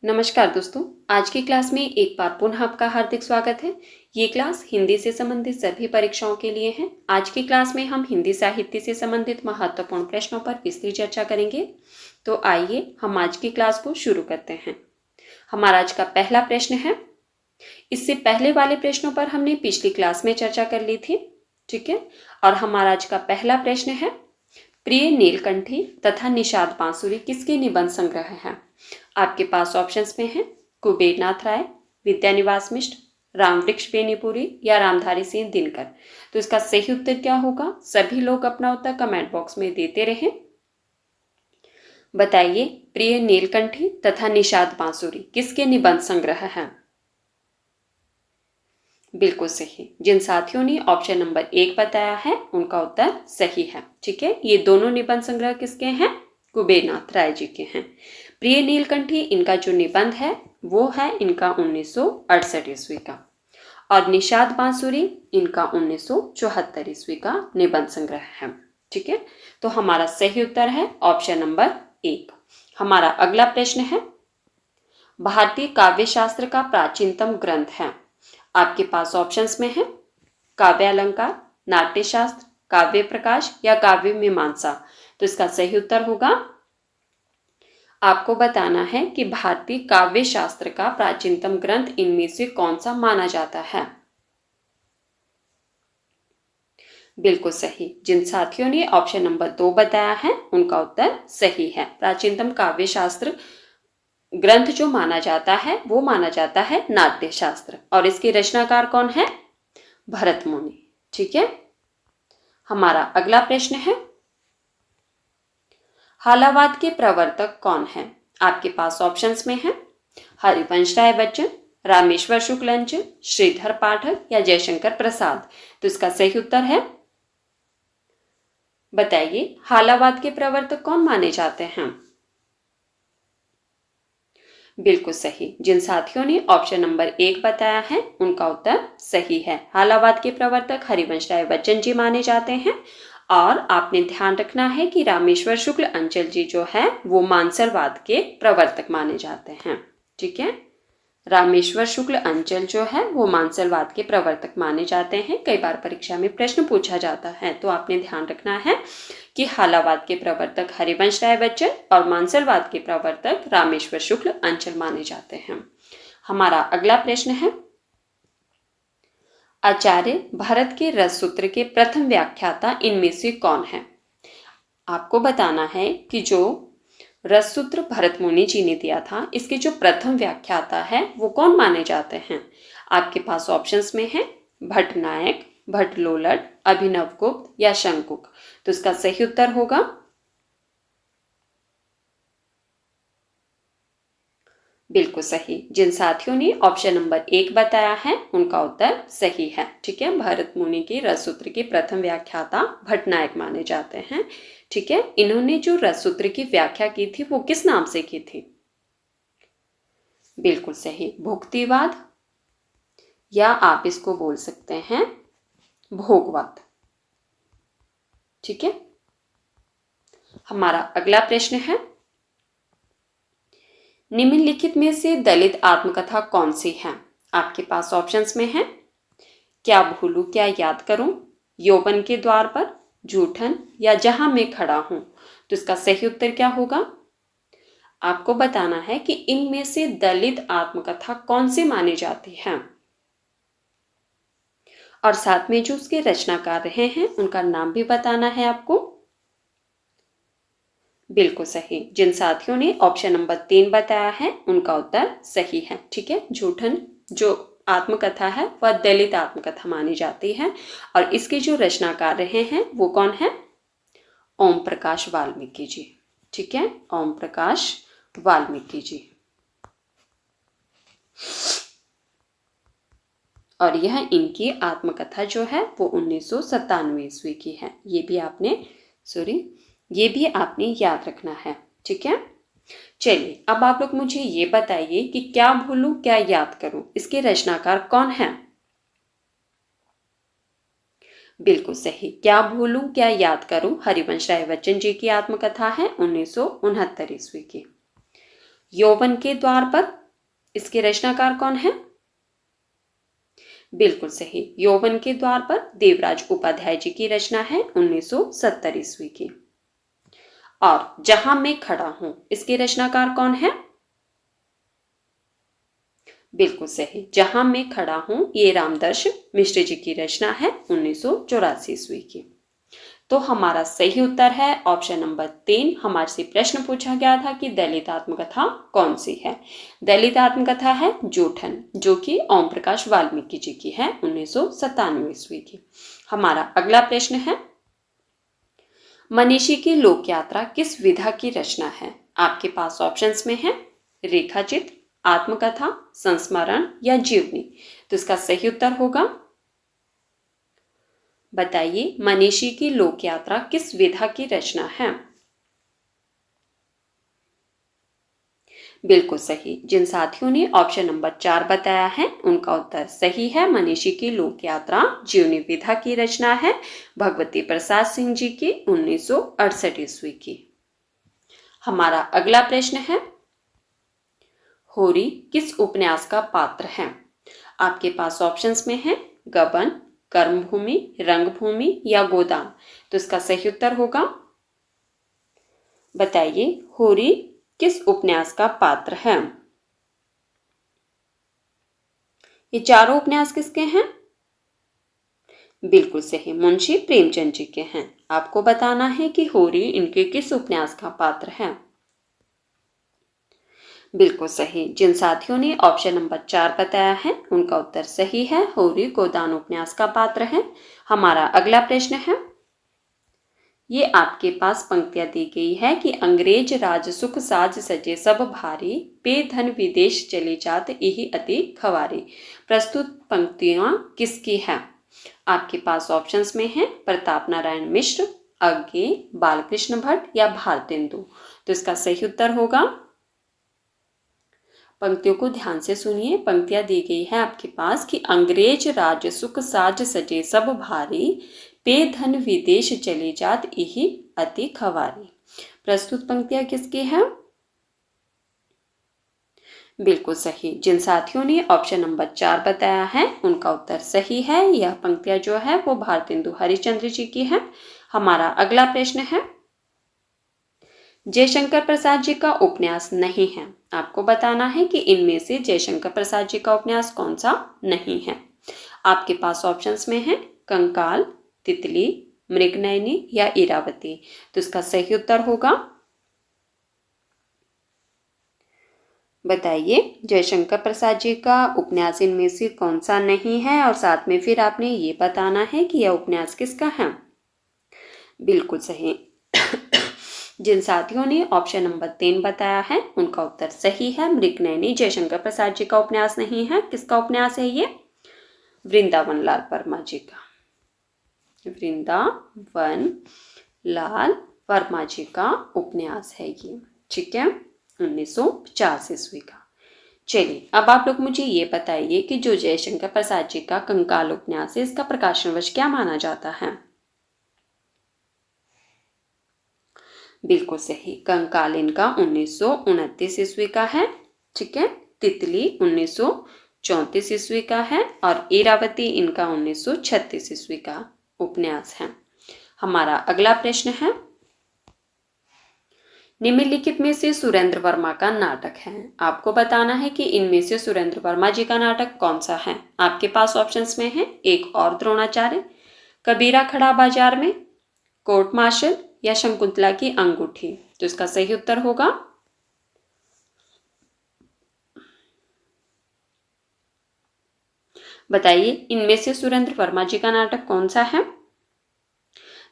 नमस्कार दोस्तों, आज की क्लास में एक बार पुनः आपका हार्दिक स्वागत है। ये क्लास हिंदी से संबंधित सभी परीक्षाओं के लिए है। आज की क्लास में हम हिंदी साहित्य से संबंधित महत्वपूर्ण प्रश्नों पर विस्तृत चर्चा करेंगे। तो आइए हम आज की क्लास को शुरू करते हैं। हमारा आज का पहला प्रश्न है। इससे पहले वाले प्रश्नों पर हमने पिछली क्लास में चर्चा कर ली थी, ठीक है। और हमारा आज का पहला प्रश्न है, प्रिय नीलकंठी तथा निषाद बांसुरी किसके निबंध संग्रह है? आपके पास ऑप्शंस में है कुबेरनाथ राय, विद्यानिवास मिश्र, रामवृक्ष बेनीपुरी या रामधारी सिंह दिनकर। तो इसका सही उत्तर क्या होगा? सभी लोग अपना उत्तर कमेंट बॉक्स में देते रहें। बताइए, प्रिय नीलकंठी तथा निषाद बांसुरी किसके निबंध संग्रह है? बिल्कुल सही। जिन साथियों ने ऑप्शन नंबर 1 बताया है उनका उत्तर सही है, ठीक है। ये दोनों निबंध संग्रह किसके हैं? कुबेरनाथ राय जी के हैं। प्रिय नीलकंठी इनका जो निबंध है वो है इनका 1968 ईस्वी का, और निषाद बांसुरी इनका 1974 ईस्वी का निबंध संग्रह है, ठीक है। तो हमारा सही उत्तर है ऑप्शन नंबर 1। हमारा अगला प्रश्न है, भारतीय काव्य शास्त्र का प्राचीनतम ग्रंथ है। आपके पास ऑप्शंस में है काव्य अलंकार, नाट्य शास्त्र, काव्य प्रकाश या काव्य मीमांसा। तो इसका सही उत्तर होगा, आपको बताना है कि भारतीय काव्य शास्त्र का प्राचीनतम ग्रंथ इनमें से कौन सा माना जाता है। बिल्कुल सही। जिन साथियों ने ऑप्शन नंबर 2 बताया है उनका उत्तर सही है। प्राचीनतम काव्य शास्त्र ग्रंथ जो माना जाता है वो माना जाता है नाट्य शास्त्र, और इसके रचनाकार कौन है? भरत मुनि, ठीक है। हमारा अगला प्रश्न है, हालावाद के प्रवर्तक कौन है? आपके पास ऑप्शंस में है हरिवंश राय बच्चन, रामेश्वर शुक्लांचल, श्रीधर पाठक या जयशंकर प्रसाद। तो इसका सही उत्तर है, बताइए हालावाद के प्रवर्तक कौन माने जाते हैं? बिल्कुल सही। जिन साथियों ने ऑप्शन नंबर 1 बताया है उनका उत्तर सही है। हालावाद के प्रवर्तक हरिवंश राय बच्चन जी माने जाते हैं। और आपने ध्यान रखना है कि रामेश्वर शुक्ल अंचल जी जो है वो मानसलवाद के प्रवर्तक माने जाते हैं, ठीक है। रामेश्वर शुक्ल अंचल जो है वो मानसलवाद के प्रवर्तक माने जाते हैं। कई बार परीक्षा में प्रश्न पूछा जाता है, तो आपने ध्यान रखना है कि हालावाद के प्रवर्तक हरिवंश राय बच्चन और मानसलवाद के प्रवर्तक रामेश्वर शुक्ल अंचल माने जाते हैं। हमारा अगला प्रश्न है, आचार्य भरत के रससूत्र के प्रथम व्याख्याता इनमें से कौन है? आपको बताना है कि जो रससूत्र भरत मुनि जी ने दिया था, इसके जो प्रथम व्याख्याता है वो कौन माने जाते हैं? आपके पास ऑप्शंस में है भट्टनायक, भट्टलोलट, अभिनवगुप्त या शंकुक। तो इसका सही उत्तर होगा, बिल्कुल सही। जिन साथियों ने ऑप्शन नंबर 1 बताया है उनका उत्तर सही है, ठीक है। भरत मुनि के रससूत्र के प्रथम व्याख्याता भट्टनायक माने जाते हैं, ठीक है। इन्होंने जो रससूत्र की व्याख्या की थी वो किस नाम से की थी? बिल्कुल सही, भुक्तिवाद, या आप इसको बोल सकते हैं भोगवाद, ठीक है। हमारा अगला प्रश्न है, निम्नलिखित में से दलित आत्मकथा कौन सी है? आपके पास ऑप्शंस में है क्या भूलूं क्या याद करूं, यौवन के द्वार पर, जूठन या जहां मैं खड़ा हूं। तो इसका सही उत्तर क्या होगा? आपको बताना है कि इनमें से दलित आत्मकथा कौन सी मानी जाती है, और साथ में जो उसके रचनाकार रहे हैं उनका नाम भी बताना है आपको। बिल्कुल सही। जिन साथियों ने ऑप्शन नंबर 3 बताया है उनका उत्तर सही है, ठीक है। जूठन जो आत्मकथा है वह दलित आत्मकथा मानी जाती है, और इसके जो रचनाकार रहे हैं वो कौन है? ओम प्रकाश वाल्मीकि जी, ठीक है। ओम प्रकाश वाल्मीकि जी, और यह इनकी आत्मकथा जो है वो 1997 ईस्वी की है। ये भी आपने याद रखना है, ठीक है। चलिए अब आप लोग मुझे ये बताइए कि क्या भूलूं क्या याद करूं, इसके रचनाकार कौन है? बिल्कुल सही, क्या भूलूं क्या याद करूं हरिवंश राय बच्चन जी की आत्मकथा है 1969 ईस्वी की। यौवन के द्वार पर, इसके रचनाकार कौन है? बिल्कुल सही, यौवन के द्वार पर देवराज उपाध्याय जी की रचना है 1970 ईस्वी की। और जहां मैं खड़ा हूं, इसके रचनाकार कौन है? बिल्कुल सही, जहां मैं खड़ा हूं, ये रामदर्श मिश्र जी की रचना है 1984 ईस्वी की। तो हमारा सही उत्तर है ऑप्शन नंबर 3। हमारे से प्रश्न पूछा गया था कि दलित आत्मकथा कौन सी है। दलित आत्मकथा है जूठन, जो कि ओम प्रकाश वाल्मीकि जी की है 1997 ईस्वी की। हमारा अगला प्रश्न है, मनीषी की लोक यात्रा किस विधा की रचना है? आपके पास ऑप्शंस में है रेखाचित्र, आत्मकथा, संस्मरण या जीवनी। तो इसका सही उत्तर होगा, बताइए, मनीषी की लोक यात्रा किस विधा की रचना है? बिल्कुल सही, जिन साथियों ने ऑप्शन नंबर 4 बताया है उनका उत्तर सही है। मनीषी की लोक यात्रा जीवनी विधा की रचना है भगवती प्रसाद सिंह जी की 1968 ईस्वी की। हमारा अगला प्रश्न है, होरी किस उपन्यास का पात्र है? आपके पास ऑप्शंस में है गबन, कर्मभूमि, रंगभूमि या गोदान। तो इसका सही उत्तर होगा, बताइए, होरी किस उपन्यास का पात्र है? ये चारों उपन्यास किसके हैं? बिल्कुल सही, मुंशी प्रेमचंद जी के हैं। आपको बताना है कि होरी इनके किस उपन्यास का पात्र है। बिल्कुल सही, जिन साथियों ने ऑप्शन नंबर 4 बताया है उनका उत्तर सही है, होरी गोदान उपन्यास का पात्र है। हमारा अगला प्रश्न है, ये आपके पास पंक्तियां दी गई है कि अंग्रेज राज सुख साज सजे सब भारी, पे धन विदेश चले जात यही अति खवारी। प्रस्तुत पंक्तियां किसकी है? आपके पास ऑप्शंस में है प्रताप नारायण मिश्र, अज्ञे, बालकृष्ण भट्ट या भारतेंदु। तो इसका सही उत्तर होगा, पंक्तियों को ध्यान से सुनिए। पंक्तियां दी गई है आपके पास कि अंग्रेज राज सुख साज सजे सब भारी, पे धन विदेश चले जात यही अति खवारी। प्रस्तुत पंक्तियां किसकी है? बिल्कुल सही, जिन साथियों ने ऑप्शन नंबर 4 बताया है उनका उत्तर सही है। यह पंक्तियां जो है वो भारतेंदु हरिश्चंद्र जी की है। हमारा अगला प्रश्न है, जयशंकर प्रसाद जी का उपन्यास नहीं है। आपको बताना है कि इनमें से जयशंकर प्रसाद जी का उपन्यास कौन सा नहीं है। आपके पास ऑप्शंस में है कंकाल, तितली, मृगनयनी या इरावती। तो इसका सही उत्तर होगा, बताइए, जयशंकर प्रसाद जी का उपन्यास इनमें से कौन सा नहीं है, और साथ में फिर आपने ये बताना है कि यह उपन्यास किसका है। बिल्कुल सही, जिन साथियों ने ऑप्शन नंबर 3 बताया है उनका उत्तर सही है, मृगनयनी जयशंकर प्रसाद जी का उपन्यास नहीं है। किसका उपन्यास है ये? वृंदावन लाल वर्मा जी का। वृंदावन लाल वर्मा जी का उपन्यास है ये, ठीक है, 1950 ईस्वी का। चलिए, अब आप लोग मुझे ये बताइए कि जो जयशंकर प्रसाद जी का कंकाल उपन्यास है, इसका प्रकाशन वर्ष क्या माना जाता है? बिल्कुल सही, कंकाल इनका 1929 ईस्वी का है, ठीक है। तितली 1934 ईस्वी का है और इरावती इनका 1936 ईस्वी का उपन्यास है। हमारा अगला प्रश्न है, निम्नलिखित में से सुरेंद्र वर्मा का नाटक है। आपको बताना है कि इनमें से सुरेंद्र वर्मा जी का नाटक कौन सा है। आपके पास ऑप्शंस में है एक और द्रोणाचार्य, कबीरा खड़ा बाजार में, कोर्ट मार्शल या शकुंतला की अंगूठी। तो इसका सही उत्तर होगा, बताइए, इनमें से सुरेंद्र वर्मा जी का नाटक कौन सा है।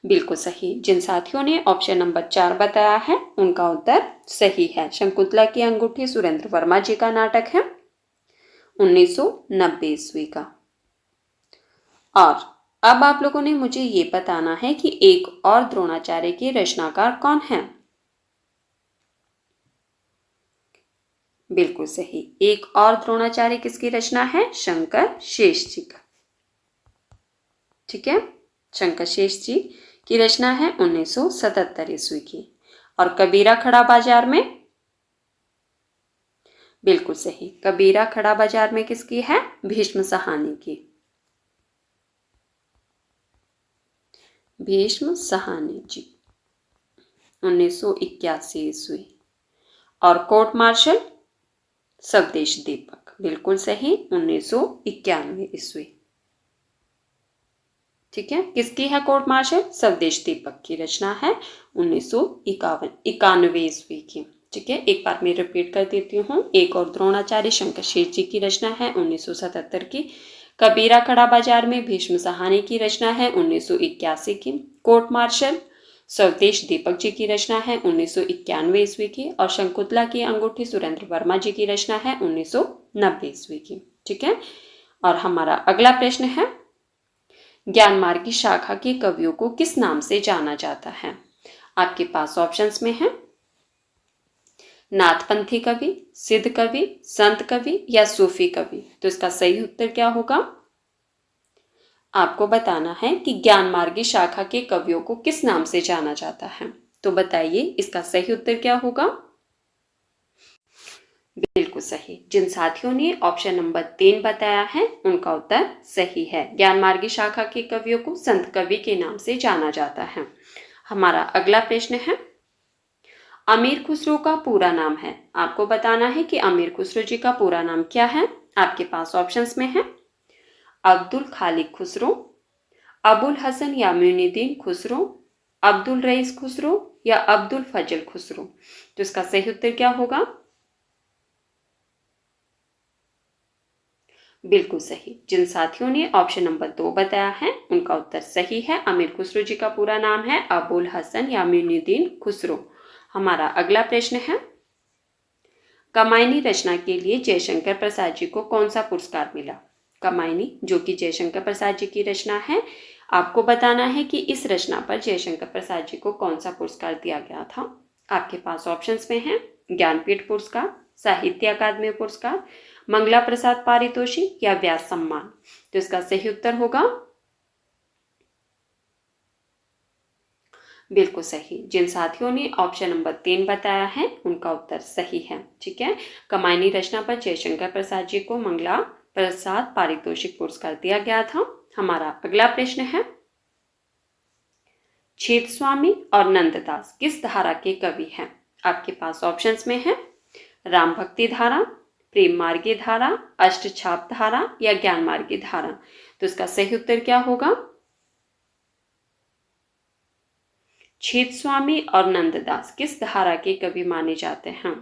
बिल्कुल सही, जिन साथियों ने ऑप्शन नंबर 4 बताया है उनका उत्तर सही है, शकुंतला की अंगूठी सुरेंद्र वर्मा जी का नाटक है 1990 ईस्वी का। और अब आप लोगों ने मुझे ये बताना है कि एक और द्रोणाचार्य के रचनाकार कौन है। बिल्कुल सही, एक और द्रोणाचार्य किसकी रचना है? शंकर शेष जी का, ठीक है, शंकर शेष जी की रचना है 1977 ईस्वी की। और कबीरा खड़ा बाजार में बिल्कुल सही। कबीरा खड़ा बाजार में किसकी है? भीष्म साहनी की। भीष्म साहनी जी, 1981 ईस्वी। और कोर्ट मार्शल? स्वदेश दीपक, बिल्कुल सही, 1991 ईस्वी। ठीक है, किसकी है कोर्ट मार्शल? स्वदेश दीपक की रचना है 1991 ईस्वी की। ठीक है, एक बार मैं रिपीट कर देती हूँ। एक और द्रोणाचार्य शंकर शेठ जी की रचना है 1977 की। कबीरा खड़ा बाजार में भीष्म साहनी की रचना है 1981 की। कोर्ट मार्शल स्वदेश दीपक जी की रचना है 1991 ईस्वी की। और शंकुतला की अंगूठी सुरेंद्र वर्मा जी की रचना है 1990 ईस्वी की। ठीक है, और हमारा अगला प्रश्न है, ज्ञान मार्ग की शाखा के कवियों को किस नाम से जाना जाता है? आपके पास ऑप्शंस में है नाथपंथी कवि, सिद्ध कवि, संत कवि या सूफी कवि। तो इसका सही उत्तर क्या होगा? आपको बताना है कि ज्ञान मार्गी शाखा के कवियों को किस नाम से जाना जाता है। तो बताइए इसका सही उत्तर क्या होगा? बिल्कुल सही। जिन साथियों ने ऑप्शन नंबर 3 बताया है उनका उत्तर सही है। ज्ञान मार्गी शाखा के कवियों को संत कवि के नाम से जाना जाता है। हमारा अगला प्रश्न है, अमीर खुसरो का पूरा नाम है। आपको बताना है कि अमीर खुसरो जी का पूरा नाम क्या है। आपके पास ऑप्शंस में है अब्दुल खालिक खुसरो, अबुल हसन यामुनुद्दीन खुसरो, अब्दुल रईस खुसरो या अब्दुल फजल खुसरो। तो इसका सही उत्तर क्या होगा? बिल्कुल सही। जिन साथियों ने ऑप्शन नंबर 2 बताया है उनका उत्तर सही है। अमीर खुसरो जी का पूरा नाम है अबुल हसन यामुनुद्दीन खुसरो। हमारा अगला प्रश्न है, कमायनी रचना के लिए जयशंकर प्रसाद जी को कौन सा पुरस्कार मिला? कमायनी जो कि जयशंकर प्रसाद जी की रचना है, आपको बताना है कि इस रचना पर जयशंकर प्रसाद जी को कौन सा पुरस्कार दिया गया था। आपके पास ऑप्शंस में है ज्ञानपीठ पुरस्कार, साहित्य अकादमी पुरस्कार, मंगला प्रसाद पारितोषिक या व्यास सम्मान। तो इसका सही उत्तर होगा बिल्कुल सही। जिन साथियों ने ऑप्शन नंबर 3 बताया है उनका उत्तर सही है। ठीक है, कमायनी रचना पर जयशंकर प्रसाद जी को मंगला प्रसाद पारितोषिक पुरस्कार दिया गया था। हमारा अगला प्रश्न है, छेद स्वामी और नंददास किस धारा के कवि हैं? आपके पास ऑप्शंस में है राम भक्ति धारा, प्रेम मार्गी धारा, अष्टछाप धारा या ज्ञान मार्गी धारा। तो इसका सही उत्तर क्या होगा? छेद स्वामी और नंददास किस धारा के कवि माने जाते हैं?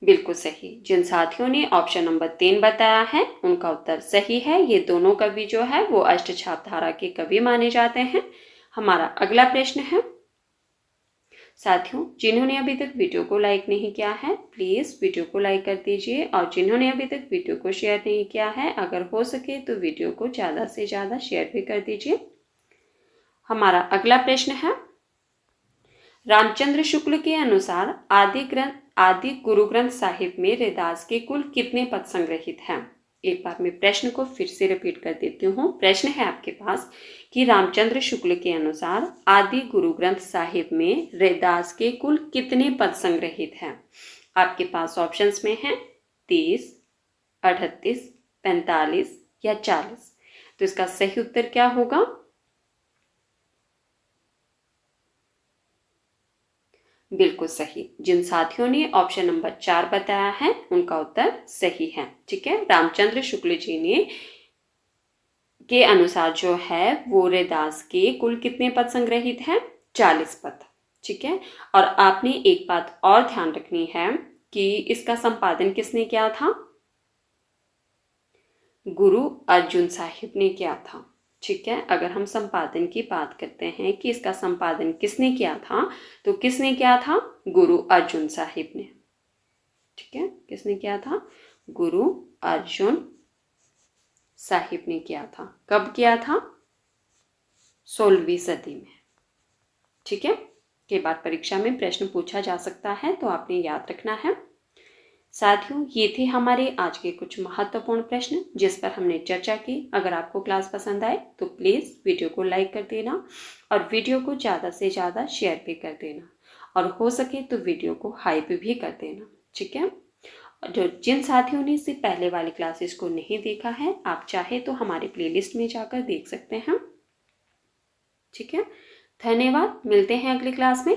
बिल्कुल सही। जिन साथियों ने ऑप्शन नंबर 3 बताया है उनका उत्तर सही है। ये दोनों कवि जो है वो अष्टछाप धारा के कवि माने जाते हैं। हमारा अगला प्रश्न है, साथियों जिन्होंने अभी तक वीडियो को लाइक नहीं किया है प्लीज वीडियो को लाइक कर दीजिए, और जिन्होंने अभी तक वीडियो को शेयर नहीं किया है अगर हो सके तो वीडियो को ज़्यादा से ज़्यादा शेयर भी कर दीजिए। हमारा अगला प्रश्न है, रामचंद्र शुक्ल के अनुसार आदि गुरु ग्रंथ साहिब में रैदास के कुल कितने पद संग्रहित हैं? एक बार मैं प्रश्न को फिर से रिपीट कर देती हूँ। प्रश्न है आपके पास कि रामचंद्र शुक्ल के अनुसार आदि गुरु ग्रंथ साहिब में रैदास के कुल कितने पद संग्रहित हैं? आपके पास ऑप्शंस में है 30, 38, 45 या 40। तो इसका सही उत्तर क्या होगा? बिल्कुल सही। जिन साथियों ने ऑप्शन नंबर 4 बताया है उनका उत्तर सही है। ठीक है, रामचंद्र शुक्ल जी ने के अनुसार जो है वो रैदास के कुल कितने पद संग्रहित हैं? 40 पद। ठीक है, और आपने एक बात और ध्यान रखनी है कि इसका संपादन किसने किया था? गुरु अर्जुन साहिब ने किया था। ठीक है, अगर हम संपादन की बात करते हैं कि इसका संपादन किसने किया था, तो किसने किया था? गुरु अर्जुन साहिब ने। ठीक है, किसने किया था? गुरु अर्जुन साहिब ने किया था। कब किया था? 16वीं सदी में। ठीक है, कई बार परीक्षा में प्रश्न पूछा जा सकता है तो आपने याद रखना है। साथियों ये थे हमारे आज के कुछ महत्वपूर्ण प्रश्न जिस पर हमने चर्चा की। अगर आपको क्लास पसंद आए तो प्लीज़ वीडियो को लाइक कर देना और वीडियो को ज़्यादा से ज़्यादा शेयर भी कर देना। और हो सके तो वीडियो को हाइप भी कर देना, ठीक है। जो जिन साथियों ने इससे पहले वाली क्लासेस को नहीं देखा है, आप चाहे तो हमारे प्लेलिस्ट में जाकर देख सकते हैं, ठीक है। धन्यवाद, मिलते हैं अगली क्लास में।